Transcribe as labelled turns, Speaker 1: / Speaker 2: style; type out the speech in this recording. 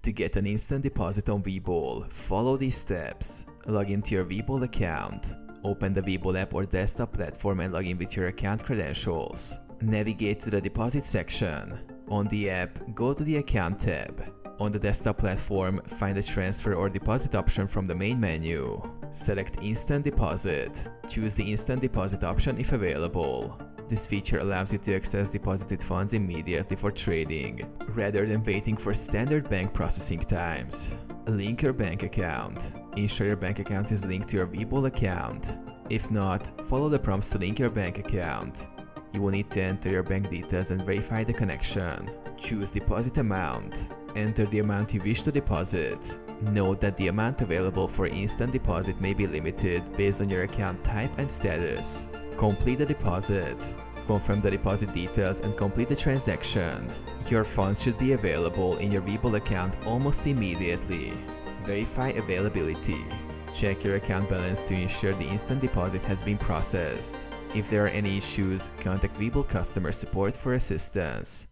Speaker 1: To get an instant deposit on Webull, follow these steps. Log into your Webull account. Open the Webull app or desktop platform and log in with your account credentials. Navigate to the deposit section. On the app, go to the account tab. On the desktop platform, find the transfer or deposit option from the main menu. Select Instant Deposit. Choose the Instant Deposit option if available. This feature allows you to access deposited funds immediately for trading, rather than waiting for standard bank processing times. Link your bank account. Ensure your bank account is linked to your Webull account. If not, follow the prompts to link your bank account. You will need to enter your bank details and verify the connection. Choose deposit amount. Enter the amount you wish to deposit. Note that the amount available for instant deposit may be limited based on your account type and status. Complete the deposit. Confirm the deposit details and complete the transaction. Your funds should be available in your Webull account almost immediately. Verify availability. Check your account balance to ensure the instant deposit has been processed. If there are any issues, contact Webull customer support for assistance.